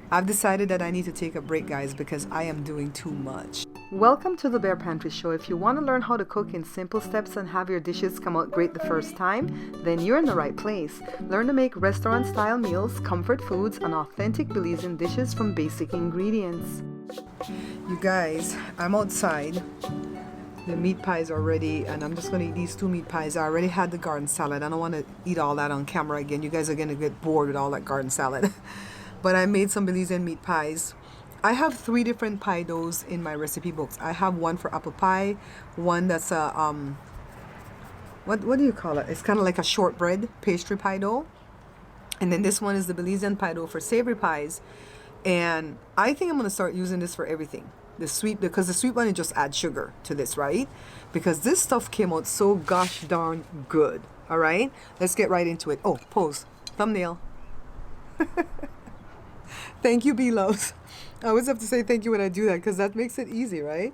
I've decided that I need to take a break, guys, because I am doing too much. Welcome to the Bare Pantry Show. If you want to learn how to cook in simple steps and have your dishes come out great the first time, then you're in the right place. Learn to make restaurant-style meals, comfort foods, and authentic Belizean dishes from basic ingredients. You guys, I'm outside. The meat pies are ready, and I'm just going to eat these 2 meat pies. I already had the garden salad. I don't want to eat all that on camera again. You guys are going to get bored with all that garden salad. But I made some Belizean meat pies. I have 3 different pie doughs in my recipe books. I have one for apple pie, one that's a what do you call it? It's kind of like a shortbread pastry pie dough. And then this one is the Belizean pie dough for savory pies. And I think I'm going to start using this for everything. The sweet, because the sweet one, it just adds sugar to this, right? Because this stuff came out so gosh darn good. All right, let's get right into it. Oh, pose, thumbnail. Thank you, B-Loves. I always have to say thank you when I do that because that makes it easy, right?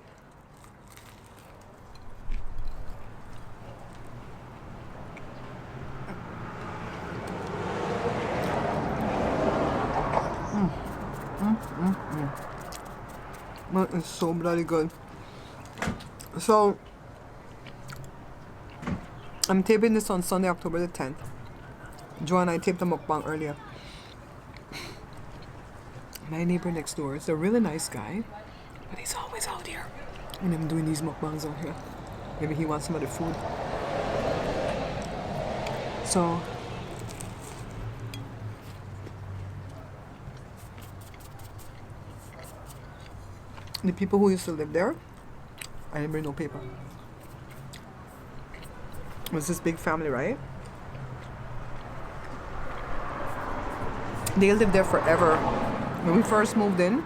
That is so bloody good. So, I'm taping this on Sunday, October the 10th. Joe and I taped the mukbang earlier. My neighbor next door is a really nice guy, but he's always out here. And I'm doing these mukbangs out here. Maybe he wants some other food. So, the people who used to live there, I didn't bring no paper. It was this big family, right? They lived there forever. When we first moved in,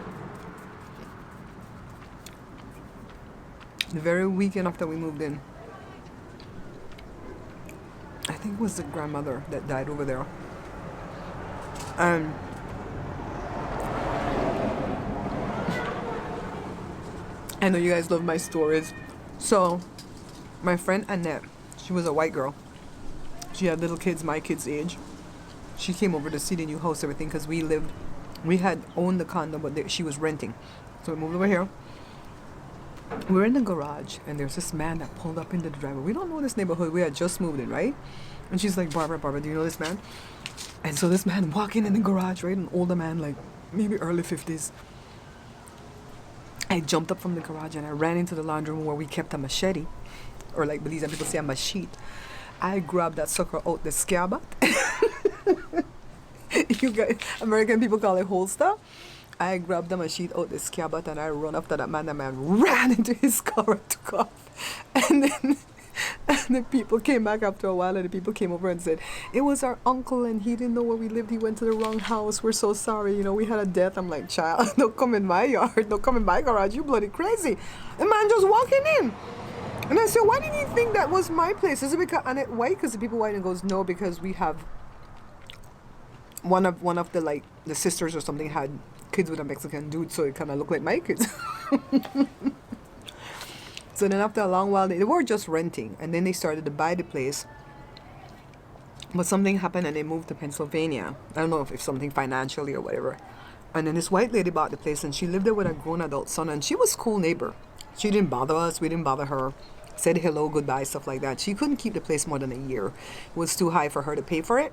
the very weekend after we moved in, I think it was the grandmother that died over there. And I know you guys love my stories. So, my friend Annette, she was a white girl. She had little kids, my kids' age. She came over to see the new house, everything, because we had owned the condo, but she was renting. So we moved over here. We're in the garage, and there's this man that pulled up in the driveway. We don't know this neighborhood. We had just moved in, right? And she's like, Barbara, do you know this man? And so this man walking in the garage, right? An older man, like maybe early 50s. I jumped up from the garage, and I ran into the laundry room where we kept a machete. Or like Belize people say, a machete. I grabbed that sucker out the scabbard. You guys, American people call it holster. I grabbed the machete out the scabbard and I run after that man. The man ran into his car and took off. And then the people came back after a while, and the people came over and said, it was our uncle and he didn't know where we lived. He went to the wrong house. We're so sorry. You know, we had a death. I'm like, child, don't come in my yard. Don't come in my garage. You bloody crazy. The man just walking in. And I said, why did you think that was my place? Is it because Annette white? Because the people white, and goes, no, because we have one of the, like, the sisters or something had kids with a Mexican dude, so it kind of looked like my kids. So then after a long while, they were just renting, and then they started to buy the place. But something happened and they moved to Pennsylvania. I don't know if something financially or whatever. And then this white lady bought the place, and she lived there with a grown adult son, and she was a cool neighbor. She didn't bother us, we didn't bother her. Said hello, goodbye, stuff like that. She couldn't keep the place more than a year. It was too high for her to pay for it.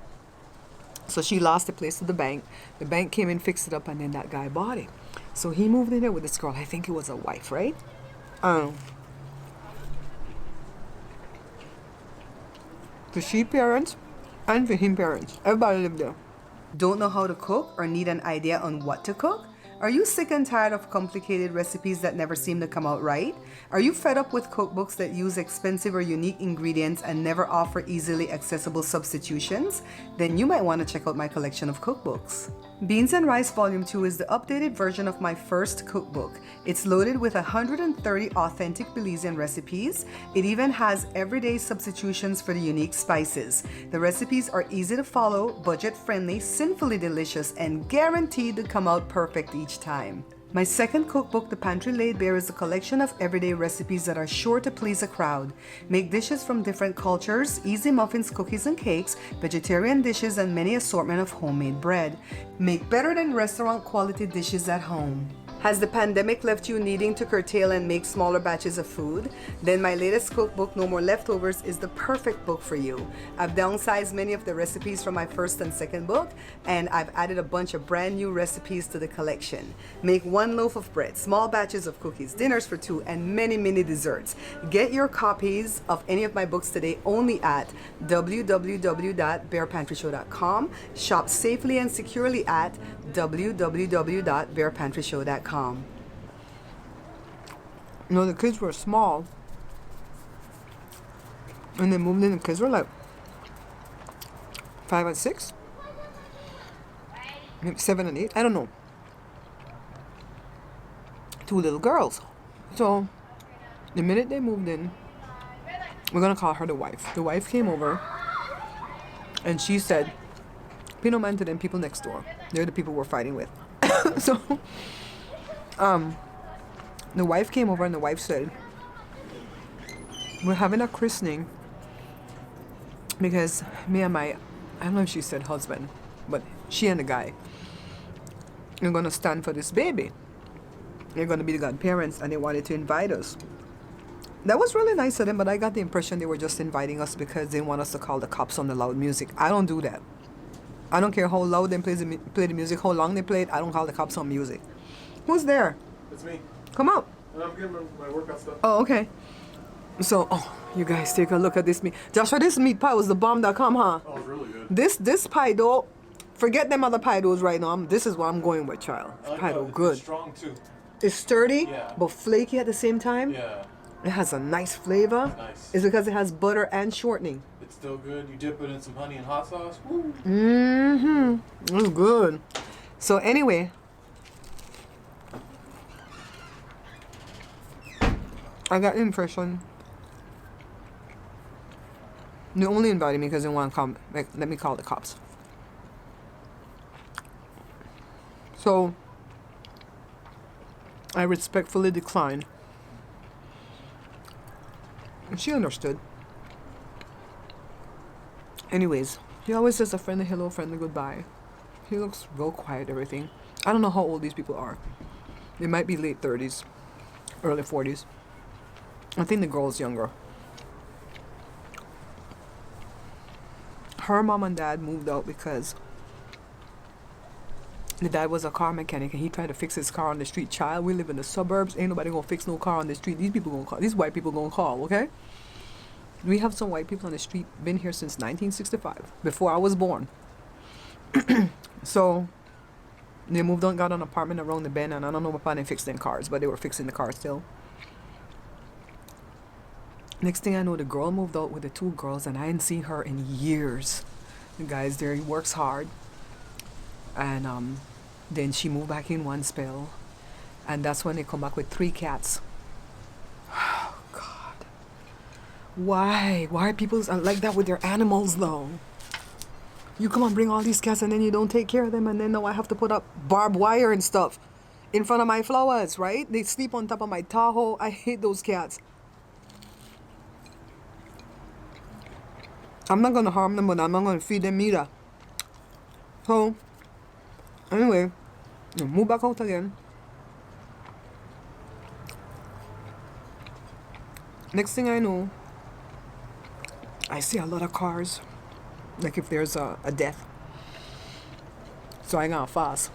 So she lost the place to the bank. The bank came in, fixed it up, and then that guy bought it. So he moved in there with this girl. I think it was a wife, right? For she parents and for him parents. Everybody lived there. Don't know how to cook or need an idea on what to cook? Are you sick and tired of complicated recipes that never seem to come out right? Are you fed up with cookbooks that use expensive or unique ingredients and never offer easily accessible substitutions? Then you might want to check out my collection of cookbooks. Beans and Rice Volume 2 is the updated version of my first cookbook. It's loaded with 130 authentic Belizean recipes. It even has everyday substitutions for the unique spices. The recipes are easy to follow, budget-friendly, sinfully delicious, and guaranteed to come out perfect each time. My second cookbook, The Pantry Laid Bare, is a collection of everyday recipes that are sure to please a crowd. Make dishes from different cultures, easy muffins, cookies and cakes, vegetarian dishes, and many assortment of homemade bread. Make better than restaurant quality dishes at home. Has the pandemic left you needing to curtail and make smaller batches of food? Then my latest cookbook, No More Leftovers, is the perfect book for you. I've downsized many of the recipes from my first and second book, and I've added a bunch of brand new recipes to the collection. Make one loaf of bread, small batches of cookies, dinners for two, and many, many desserts. Get your copies of any of my books today only at www.barepantryshow.com. Shop safely and securely at www.barepantryshow.com. You know, the kids were small, and they moved in. The kids were like 5 and 6, maybe 7 and 8. I don't know. 2 little girls. So the minute they moved in, we're gonna call her the wife. The wife came over, and she said, "Pay no mind to them people next door. They're the people we're fighting with." So the wife came over, and the wife said, "We're having a christening because me and my," I don't know if she said husband, but she and the guy, "are going to stand for this baby. They're going to be the godparents, and they wanted to invite us." That was really nice of them, but I got the impression they were just inviting us because they want us to call the cops on the loud music. I don't do that. I don't care how loud they play the music, how long they play it. I don't call the cops on music. Who's there? It's me. Come out. I'm getting my workout stuff. Oh, okay. So, you guys take a look at this meat. Joshua, this meat pie was the bomb.com, huh? Oh, it's really good. This pie dough, forget them other pie doughs right now. This is what I'm going with, child. This pie dough, good. It's strong too. It's sturdy, Yeah. but flaky at the same time. Yeah. It has a nice flavor. Nice. It's because it has butter and shortening. It's still good. You dip it in some honey and hot sauce. Woo. Mm-hmm. It's good. So anyway, I got the impression they only invited me because they want to come. Like, let me call the cops. So I respectfully declined. And she understood. Anyways, he always says a friendly hello, friendly goodbye. He looks real quiet, everything. I don't know how old these people are. They might be late 30s, early 40s. I think the girl's younger. Her mom and dad moved out because the dad was a car mechanic and he tried to fix his car on the street. Child, we live in the suburbs. Ain't nobody gonna fix no car on the street. These people gonna call. These white people gonna call, okay? We have some white people on the street, been here since 1965, before I was born. So they moved on, got an apartment around the bend, and I don't know if they fixed their cars, but they were fixing the car still. Next thing I know, the girl moved out with the 2 girls, and I hadn't seen her in years. The guy's there, he works hard. And then she moved back in one spell, and that's when they come back with 3 cats. Oh, God. Why? Why are people like that with their animals, though? You come and bring all these cats, and then you don't take care of them, and then now I have to put up barbed wire and stuff in front of my flowers, right? They sleep on top of my Tahoe. I hate those cats. I'm not going to harm them, but I'm not going to feed them either. So, anyway, move back out again. Next thing I know, I see a lot of cars. Like if there's a death. So I got fast.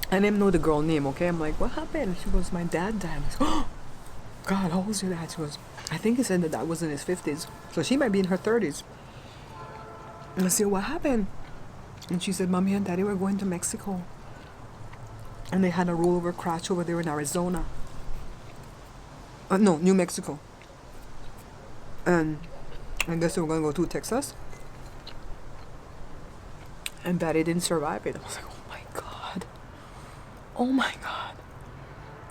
I didn't know the girl name, okay? I'm like, what happened? She goes, my dad died. I was, oh, God, how old's your dad? She goes, I think he said that dad was in his 50s. So she might be in her 30s. And I said, what happened? And she said, Mommy and Daddy were going to Mexico. And they had a rollover crash over there in Arizona. No, New Mexico. And I guess they were going to go to Texas. And Daddy didn't survive it. I was like, oh my God. Oh my God.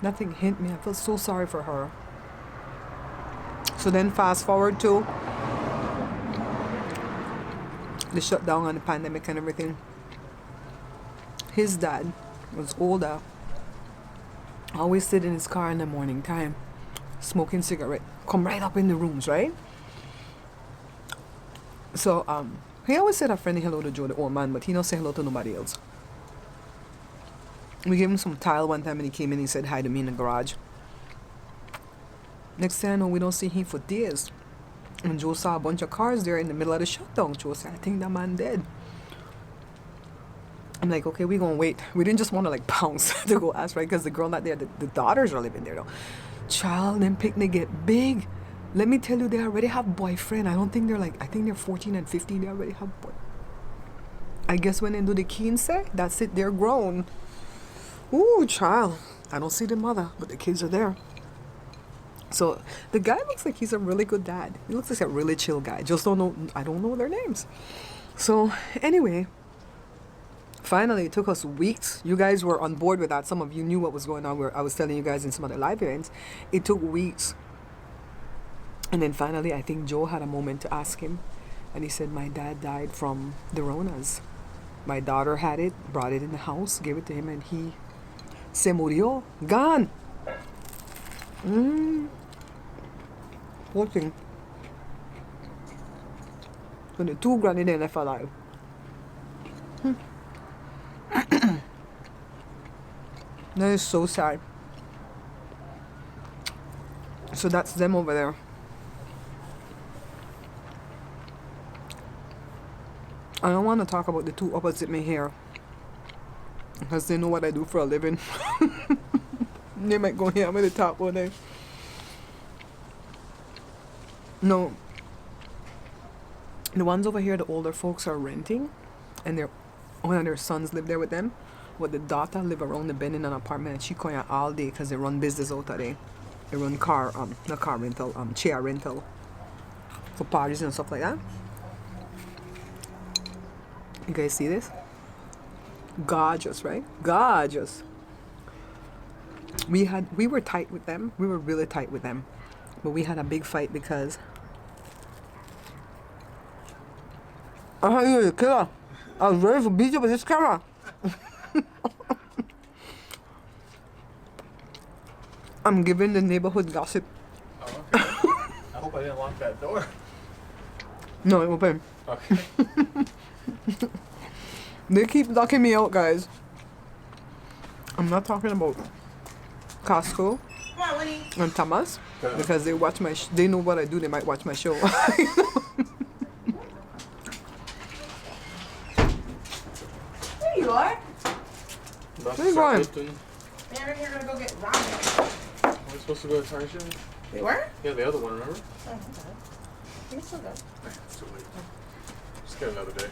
Nothing hit me. I felt so sorry for her. So then fast forward to the shutdown and the pandemic and everything. His dad was older, always sit in his car in the morning time, smoking cigarette, come right up in the rooms, right? So he always said a friendly hello to Joe, the old man, but he don't say hello to nobody else. We gave him some tile one time and he came in and he said hi to me in the garage. Next thing I know, we don't see him for days. And Joe saw a bunch of cars there in the middle of the shutdown. Joe said, I think that man dead. I'm like, okay, we gonna wait. We didn't just want to like bounce to go ask, right? Because the girl not there, the daughters are living there though. Child, them picnic get big. Let me tell you, they already have boyfriend. I don't think they're like, I think they're 14 and 15. They already have boy. I guess when they do the quince, that's it. They're grown. Ooh, child. I don't see the mother, but the kids are there. So the guy looks like he's a really good dad. He looks like a really chill guy. Just don't know. I don't know their names. So anyway, finally it took us weeks. You guys were on board with that. Some of you knew what was going on. Where I was telling you guys in some other live events. It took weeks. And then finally, I think Joe had a moment to ask him. And he said, my dad died from the Ronas. My daughter had it, brought it in the house, gave it to him, and he se murió. Gone. Poor thing. When the two granny they left alive. That is so sad. So that's them over there. I don't want to talk about the two opposite me here, because they know what I do for a living. They might go here with the top one day. No. The ones over here, the older folks are renting, and one of their sons live there with them. But the daughter live around the bend in an apartment, and she going out all day because they run business out of there. They run not car rental, chair rental for parties and stuff like that. You guys see this? Gorgeous, right? Gorgeous. We were tight with them. We were really tight with them. But we had a big fight because you're the killer. I was ready to beat you with this camera. I'm giving the neighborhood gossip. Oh, okay. I hope I didn't lock that door. No, it open. Okay. They keep locking me out, guys. I'm not talking about Costco and Thomas because they watch my. They know what I do. They might watch my show. There you are. Where you going? Man, we're gonna go get ramen. We're supposed to go to Tarshan? They were? Yeah, the other one, remember? Oh, okay. You can still go. It's too late. Just get another day.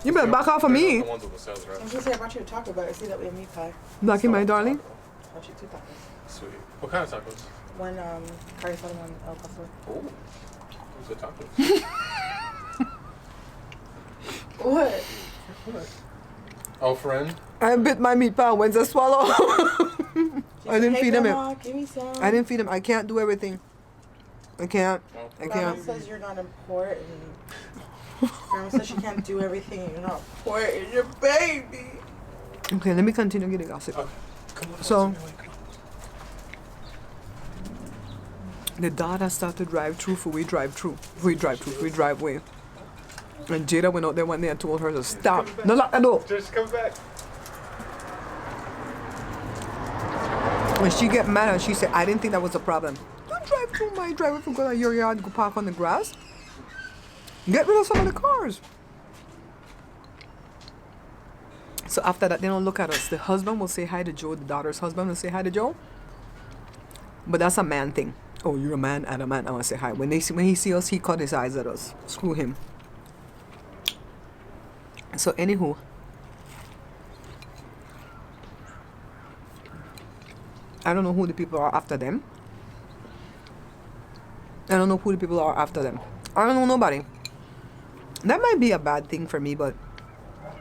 You better back off of me. The ones with the sales, right? I was gonna say I brought you a taco, but I see that we have meat pie. Lucky, my darling. I brought you 2 tacos. Sweet. What kind of tacos? One curry sauce and one El Paso. Oh. Who's the tacos? What? What? Oh, friend? I bit my meat pie. When's I swallow? I didn't feed him. Grandma, give me some. I didn't feed him. I can't do everything. I can't. Oh. I Grandma can't. says you're not important. Grandma says she can't do everything. You're not important. You're baby. Okay, let me continue getting gossip. Okay. Come on. So- come on. The daughter started to drive through for we drive way. And Jada went out there one day and told her to stop. No, lock the door. Just come back. When she get mad and she said, I didn't think that was a problem. Don't drive through my driveway from go to your yard, go park on the grass. Get rid of some of the cars. So after that, they don't look at us. The husband will say hi to Joe. The daughter's husband will say hi to Joe. But that's a man thing. Oh, you're a man and a man. I want to say hi. When he see us, he cut his eyes at us. Screw him. So anywho, I don't know who the people are after them. I don't know who the people are after them. I don't know nobody. That might be a bad thing for me, but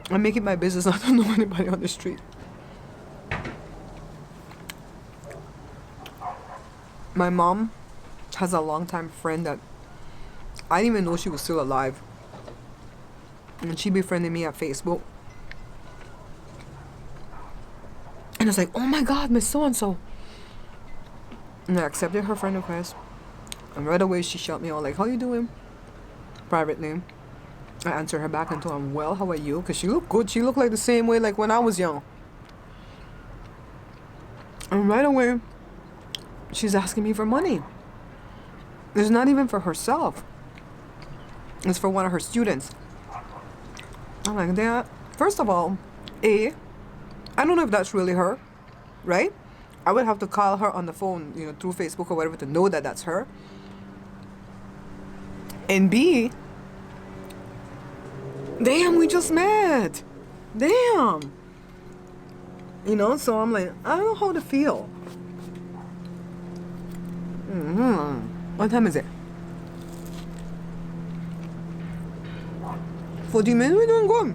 I make it my business not to know anybody on the street. My mom has a longtime friend that I didn't even know she was still alive. And she befriended me at Facebook. And I was like, oh my God, Miss So-and-so. And I accepted her friend request. And right away she shot me all like, how you doing? Privately. I answered her back and told her, I'm well, how are you? Because she looked good. She looked like the same way like when I was young. And right away, she's asking me for money. It's not even for herself. It's for one of her students. I'm like, that. First of all, I don't know if that's really her, right? I would have to call her on the phone, through Facebook or whatever to know that that's her. And B, damn, we just met. Damn. So I'm like, I don't know how to feel. What time is it? 40 minutes, we're doing good.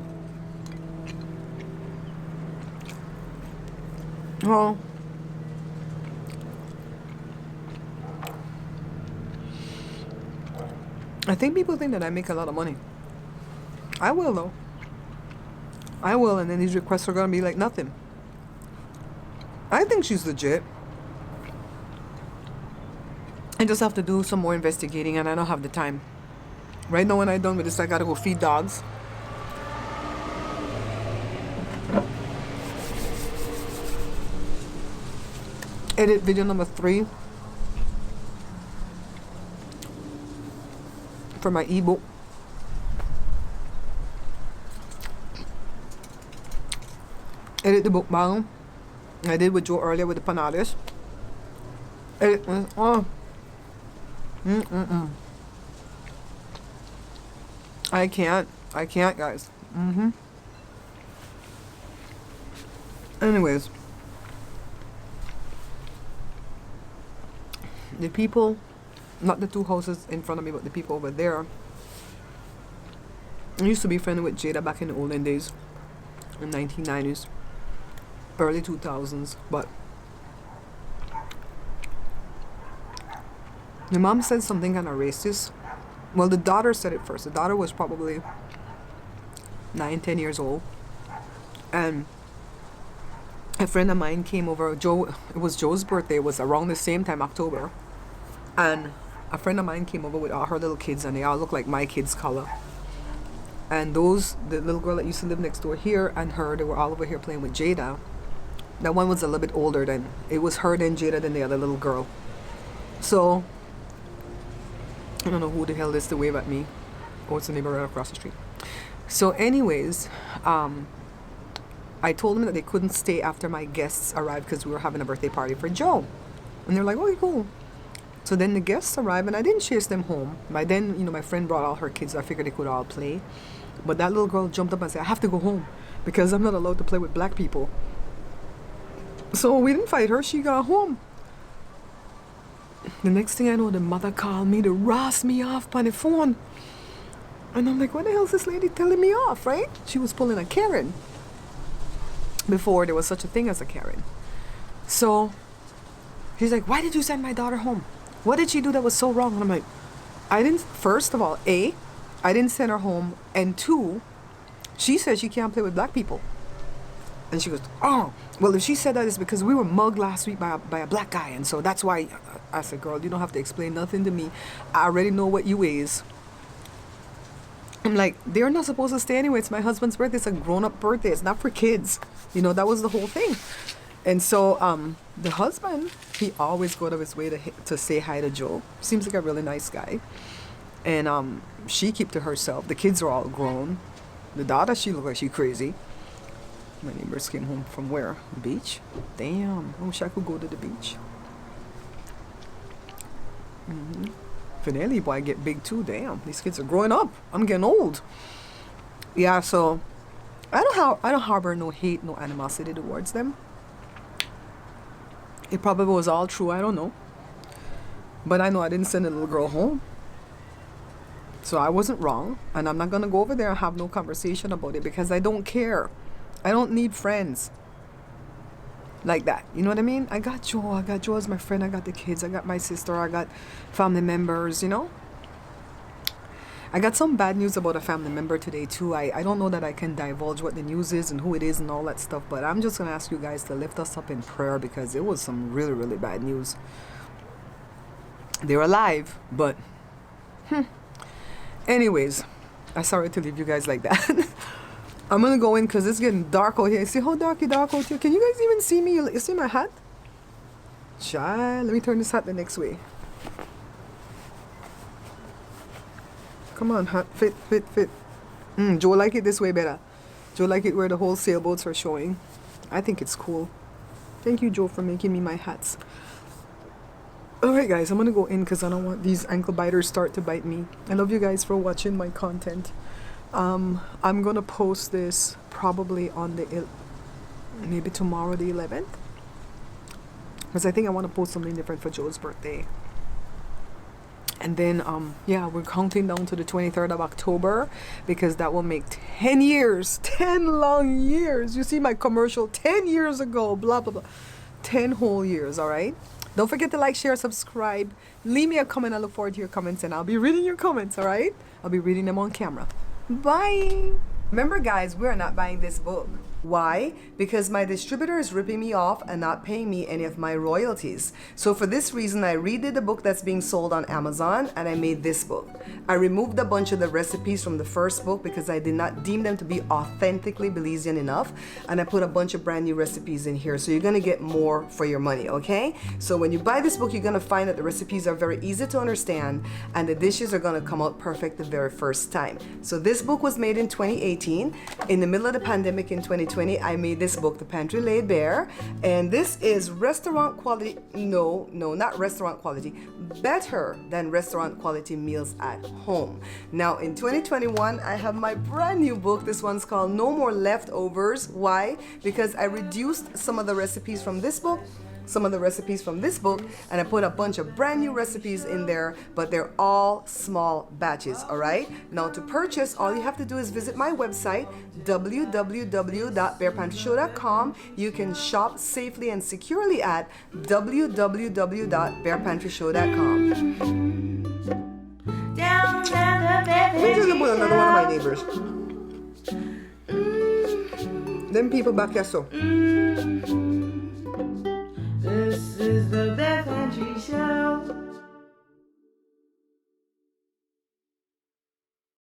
Oh. I think people think that I make a lot of money. I will, though. I will, and then these requests are going to be like nothing. I think she's legit. I just have to do some more investigating, and I don't have the time. Right now, when I'm done with this, I got to go feed dogs. Edit video number 3 for my ebook. Edit the Mukbang I did with Joe earlier with the panades. Edit. I can't, guys. Anyways, the people, not the 2 houses in front of me, but the people over there. I used to be friendly with Jada back in the olden days, in 1990s, early 2000s, but the mom said something kind of racist. Well, the daughter said it first. The daughter was probably 9-10 years old, and a friend of mine came over. Joe, it was Joe's birthday. It was around the same time, October, and a friend of mine came over with all her little kids, and they all look like my kids' color. And the little girl that used to live next door here and her, they were all over here playing with Jada. That one was a little bit older than, it was her then Jada then the other little girl. So I don't know who the hell is to wave at me. Oh, it's a neighbor right across the street. So anyways, I told them that they couldn't stay after my guests arrived because we were having a birthday party for Joe. And they're like, okay, cool. So then the guests arrived, and I didn't chase them home. By then, my friend brought all her kids. I figured they could all play. But that little girl jumped up and said, I have to go home because I'm not allowed to play with black people. So we didn't fight her. She got home. The next thing I know, the mother called me to razz me off by the phone. And I'm like, what the hell is this lady telling me off, right? She was pulling a Karen. Before there was such a thing as a Karen. So she's like, why did you send my daughter home? What did she do that was so wrong? And I'm like, first of all, I didn't send her home. And 2, she said she can't play with black people. And she goes, oh, well, if she said that, it's because we were mugged last week by a black guy. And so that's why. I said, girl, you don't have to explain nothing to me. I already know what you is. I'm like, they're not supposed to stay anyway. It's my husband's birthday. It's a grown-up birthday. It's not for kids. That was the whole thing. And so the husband, he always go out of his way to say hi to Joe. Seems like a really nice guy. And she keep to herself. The kids are all grown. The daughter, she look like she crazy. My neighbors came home from where? The beach? Damn, I wish I could go to the beach. Finale, boy, I get big too. Damn, these kids are growing up. I'm getting old. Yeah, so I don't harbor no hate, no animosity towards them. It probably was all true. I don't know. But I know I didn't send the little girl home. So I wasn't wrong. And I'm not going to go over there and have no conversation about it because I don't care. I don't need friends like that. You know what I mean? I got Joe. I got Joe as my friend. I got the kids. I got my sister. I got family members, I got some bad news about a family member today too. I don't know that I can divulge what the news is and who it is and all that stuff, but I'm just gonna ask you guys to lift us up in prayer because it was some really, really bad news. They're alive, but anyways, I'm sorry to leave you guys like that. I'm gonna go in because it's getting dark out here. See how dark out here? Can you guys even see me? You see my hat? Child, let me turn this hat the next way. Come on, hat. Fit. Joe like it this way better. Joe like it where the whole sailboats are showing. I think it's cool. Thank you, Joe, for making me my hats. Alright guys, I'm gonna go in because I don't want these ankle biters start to bite me. I love you guys for watching my content. I'm gonna post this probably on the maybe tomorrow the 11th, because I think I want to post something different for Joe's birthday. And then yeah, we're counting down to the 23rd of October because that will make 10 years, 10 long years. You see my commercial 10 years ago, blah blah blah, 10 whole years. All right, don't forget to like, share, subscribe, leave me a comment. I look forward to your comments and I'll be reading your comments. All right, I'll be reading them on camera. Bye. Remember guys, we are not buying this book. Why? Because my distributor is ripping me off and not paying me any of my royalties. So for this reason, I redid the book that's being sold on Amazon and I made this book. I removed a bunch of the recipes from the first book because I did not deem them to be authentically Belizean enough. And I put a bunch of brand new recipes in here. So you're gonna get more for your money, okay? So when you buy this book, you're gonna find that the recipes are very easy to understand and the dishes are gonna come out perfect the very first time. So this book was made in 2018. In the middle of the pandemic in 2020, I made this book, The Pantry Laid Bare, and this is restaurant quality, no, not restaurant quality, better than restaurant quality meals at home. Now in 2021, I have my brand new book. This one's called No More Leftovers. Why? Because I reduced some of the recipes from this book, some of the recipes from this book, and I put a bunch of brand new recipes in there, but they're all small batches, all right? Now to purchase, all you have to do is visit my website, www.barepantryshow.com. You can shop safely and securely at www.barepantryshow.com. Let me tell you about another one of my neighbors. Them people back here so. This is the best.